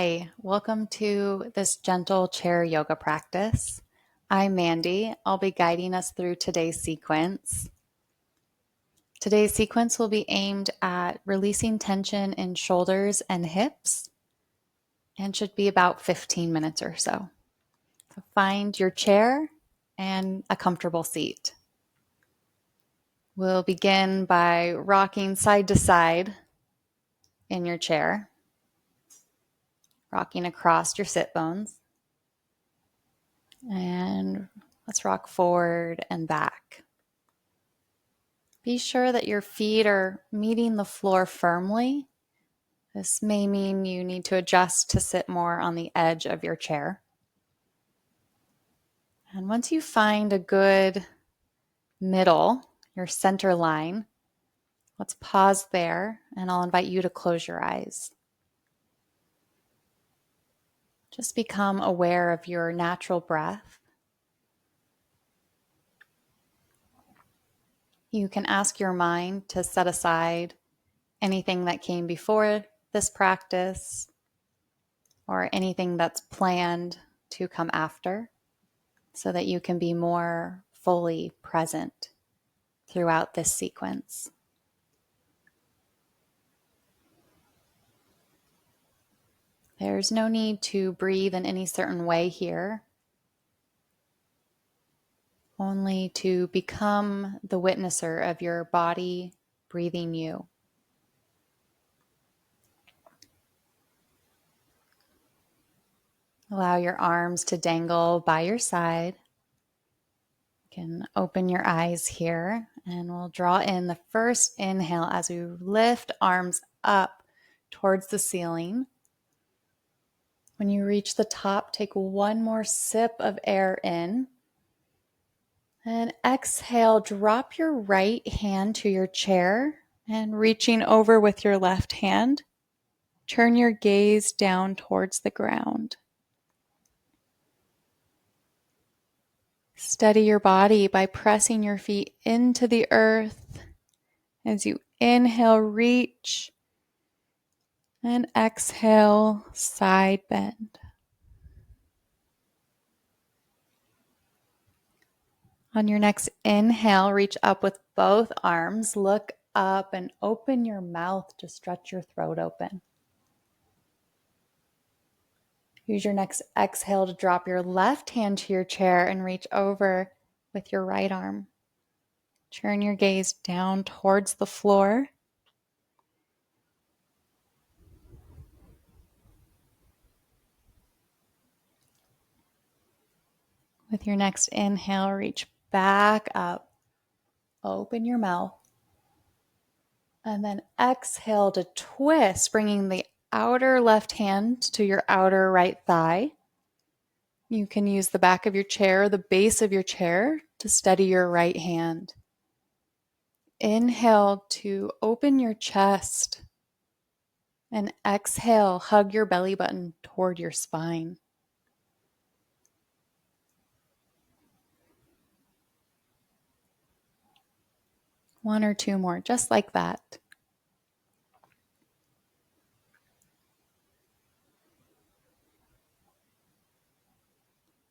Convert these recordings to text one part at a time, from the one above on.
Hi, welcome to this gentle chair yoga practice. I'm Mandy. I'll be guiding us through today's sequence. Today's sequence will be aimed at releasing tension in shoulders and hips and should be about 15 minutes or so. So find your chair and a comfortable seat. We'll begin by rocking side to side in your chair, rocking across your sit bones. And let's rock forward and back. Be sure that your feet are meeting the floor firmly. This may mean you need to adjust to sit more on the edge of your chair. And once you find a good middle, your center line, let's pause there and I'll invite you to close your eyes. Just become aware of your natural breath. You can ask your mind to set aside anything that came before this practice or anything that's planned to come after so that you can be more fully present throughout this sequence. There's no need to breathe in any certain way here, only to become the witnesser of your body breathing you. Allow your arms to dangle by your side. You can open your eyes here and we'll draw in the first inhale as we lift arms up towards the ceiling. When you reach the top, take one more sip of air in. And exhale, drop your right hand to your chair and reaching over with your left hand, turn your gaze down towards the ground. Steady your body by pressing your feet into the earth as you inhale, reach, and exhale, side bend. On your next inhale, reach up with both arms, look up and open your mouth to stretch your throat open. Use your next exhale to drop your left hand to your chair and reach over with your right arm. Turn your gaze down towards the floor. With your next inhale, reach back up. Open your mouth. And then exhale to twist, bringing the outer left hand to your outer right thigh. You can use the back of your chair, the base of your chair to steady your right hand. Inhale to open your chest. And exhale, hug your belly button toward your spine. One or two more, just like that.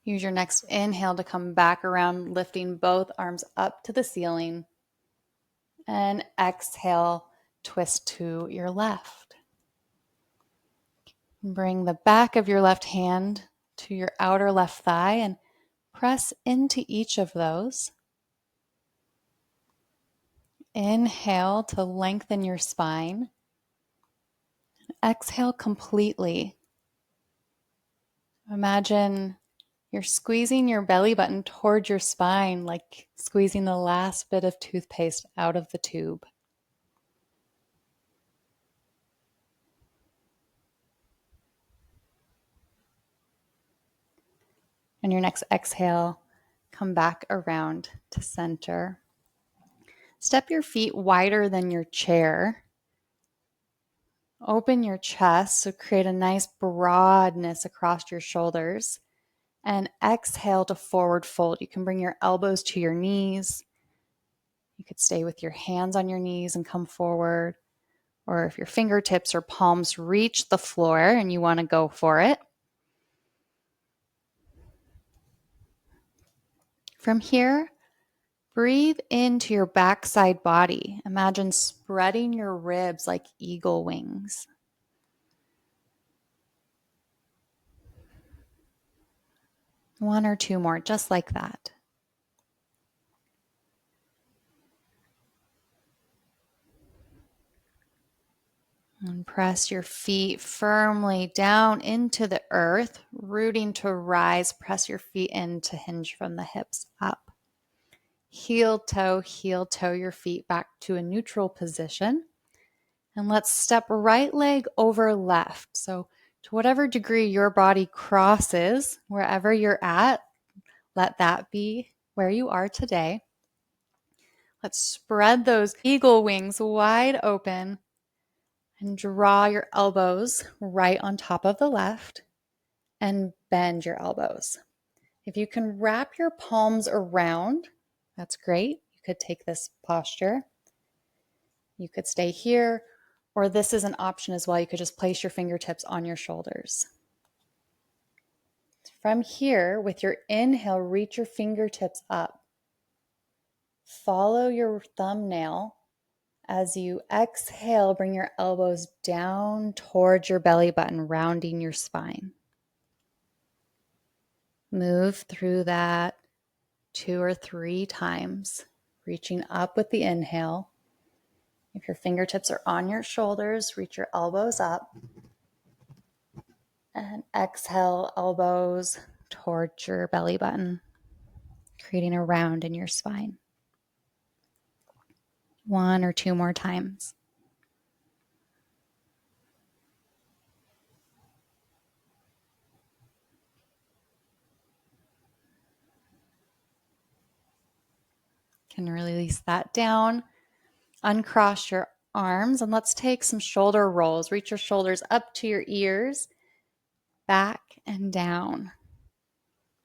Use your next inhale to come back around, lifting both arms up to the ceiling. And exhale, twist to your left. Bring the back of your left hand to your outer left thigh and press into each of those. Inhale to lengthen your spine. Exhale completely. Imagine you're squeezing your belly button toward your spine, like squeezing the last bit of toothpaste out of the tube. And your next exhale, come back around to center. Step your feet wider than your chair. Open your chest, so create a nice broadness across your shoulders. And exhale to forward fold. You can bring your elbows to your knees. You could stay with your hands on your knees and come forward. or if your fingertips or palms reach the floor and you want to go for it. From here, breathe into your backside body. Imagine spreading your ribs like eagle wings. One or two more, just like that. And press your feet firmly down into the earth, rooting to rise. Press your feet in to hinge from the hips up. Heel toe, your feet back to a neutral position. And let's step right leg over left. So to whatever degree your body crosses, wherever you're at, let that be where you are today. Let's spread those eagle wings wide open and draw your elbows right on top of the left and bend your elbows. If you can wrap your palms around, that's great. You could take this posture. You could stay here, or this is an option as well. You could just place your fingertips on your shoulders. From here, with your inhale, reach your fingertips up. Follow your thumbnail. As you exhale, bring your elbows down towards your belly button, rounding your spine. Move through that 2 or 3 times, reaching up with the inhale. If your fingertips are on your shoulders, reach your elbows up. And exhale, elbows towards your belly button, creating a round in your spine. 1 or 2 more times. Can release that down. Uncross your arms and let's take some shoulder rolls. Reach your shoulders up to your ears, back and down.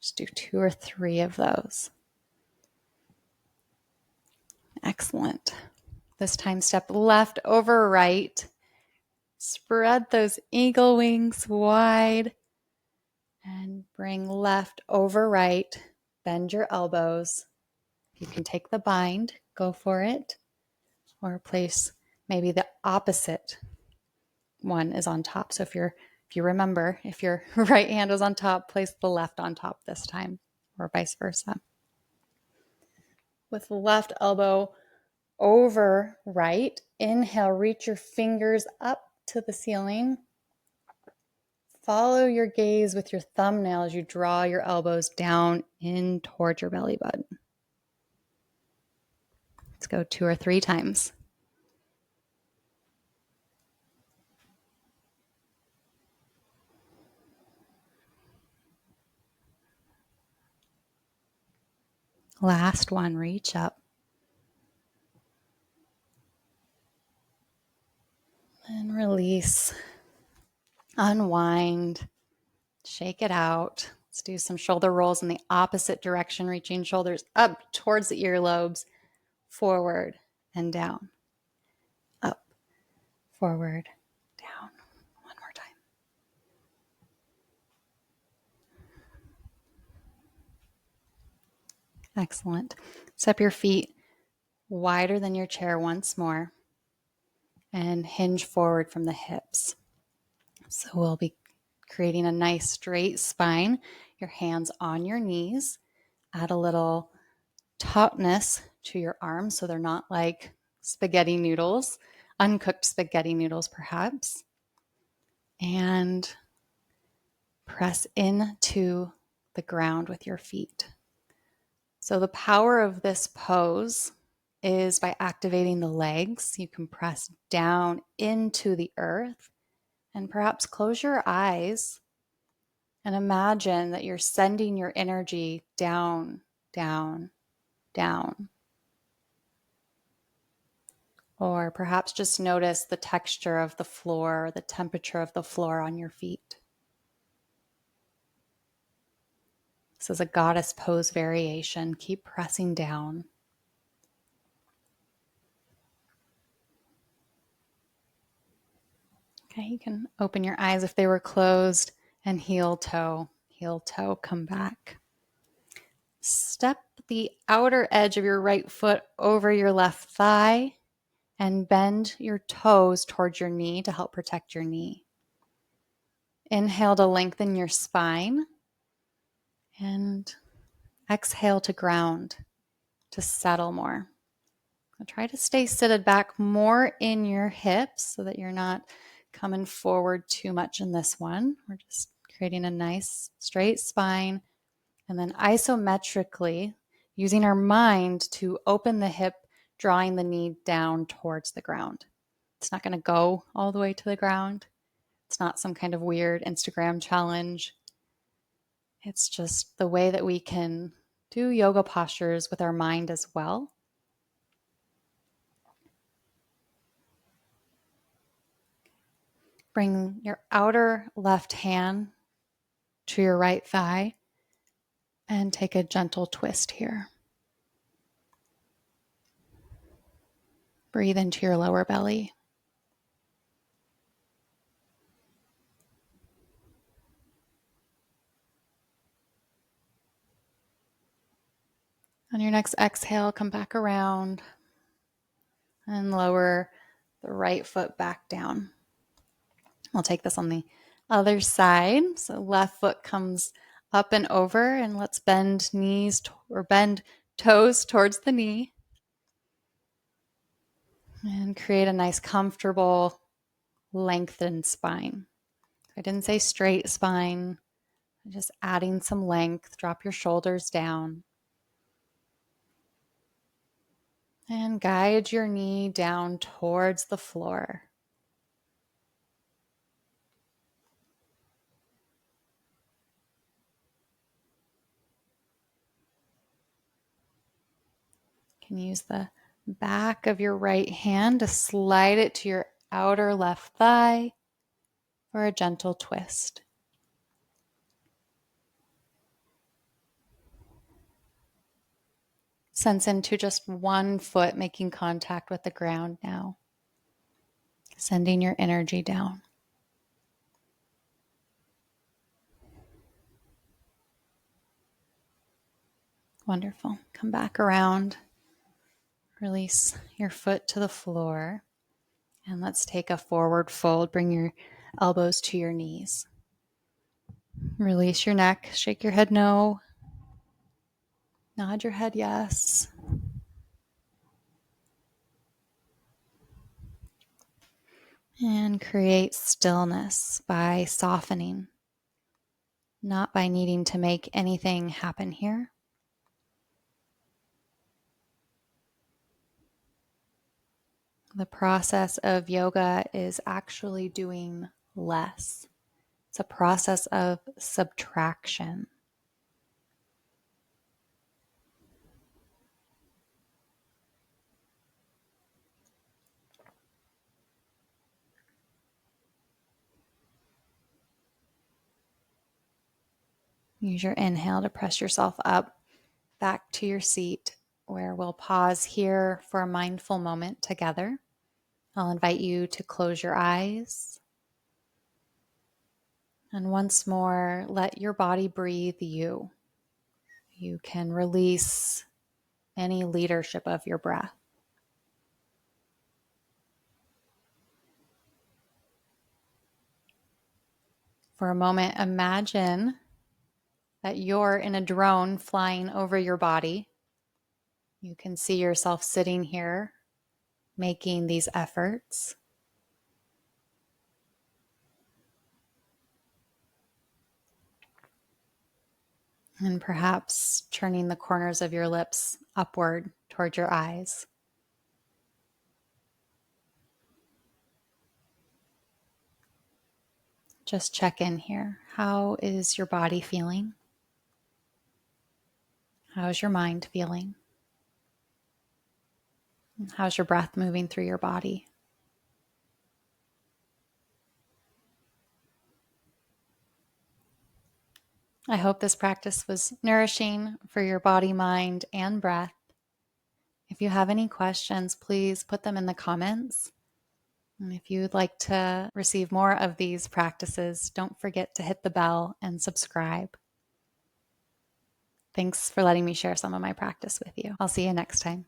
Just do 2 or 3 of those. Excellent. This time step left over right. Spread those eagle wings wide and bring left over right. Bend your elbows. You can take the bind, go for it, or place maybe the opposite one is on top. So if you remember, if your right hand was on top, place the left on top this time, or vice versa. With left elbow over right, inhale, reach your fingers up to the ceiling. Follow your gaze with your thumbnail as you draw your elbows down in towards your belly button. Let's go 2 or 3 times. Last one, reach up. And release. Unwind. Shake it out. Let's do some shoulder rolls in the opposite direction, reaching shoulders up towards the earlobes, forward and down. Up, forward, down. One more time. Excellent. Step your feet wider than your chair once more and hinge forward from the hips. So we'll be creating a nice straight spine. Your hands on your knees. Add a little tautness to your arms so they're not like spaghetti noodles, uncooked spaghetti noodles perhaps. And press into the ground with your feet. So the power of this pose is by activating the legs. You can press down into the earth and perhaps close your eyes and imagine that you're sending your energy down, down, down. Or perhaps just notice the texture of the floor, the temperature of the floor on your feet. This is a goddess pose variation. Keep pressing down. Okay, you can open your eyes if they were closed and heel toe, come back. Step the outer edge of your right foot over your left thigh and bend your toes towards your knee to help protect your knee. Inhale to lengthen your spine and exhale to ground, to settle more. Try to stay seated back more in your hips so that you're not coming forward too much in this one. We're just creating a nice straight spine. And then isometrically, using our mind to open the hip, drawing the knee down towards the ground. It's not going to go all the way to the ground. It's not some kind of weird Instagram challenge. It's just the way that we can do yoga postures with our mind as well. Bring your outer left hand to your right thigh and take a gentle twist here. Breathe into your lower belly. On your next exhale, come back around and lower the right foot back down. We'll take this on the other side. So left foot comes up and over, and let's bend bend toes towards the knee and create a nice comfortable lengthened spine. I didn't say straight spine, just adding some length. Drop your shoulders down and guide your knee down towards the floor. You can use the back of your right hand to slide it to your outer left thigh for a gentle twist. Sense into just one foot making contact with the ground now, sending your energy down. Wonderful. Come back around. Release your foot to the floor. And let's take a forward fold. Bring your elbows to your knees. Release your neck. Shake your head no. Nod your head yes. And create stillness by softening, not by needing to make anything happen here. The process of yoga is actually doing less. It's a process of subtraction. Use your inhale to press yourself up back to your seat, where we'll pause here for a mindful moment together. I'll invite you to close your eyes. And once more, let your body breathe you. You can release any leadership of your breath. For a moment, imagine that you're in a drone flying over your body. You can see yourself sitting here making these efforts. And perhaps turning the corners of your lips upward toward your eyes. Just check in here. How is your body feeling? How's your mind feeling? How's your breath moving through your body? I hope this practice was nourishing for your body, mind, and breath. If you have any questions, please put them in the comments. And if you'd like to receive more of these practices, don't forget to hit the bell and subscribe. Thanks for letting me share some of my practice with you. I'll see you next time.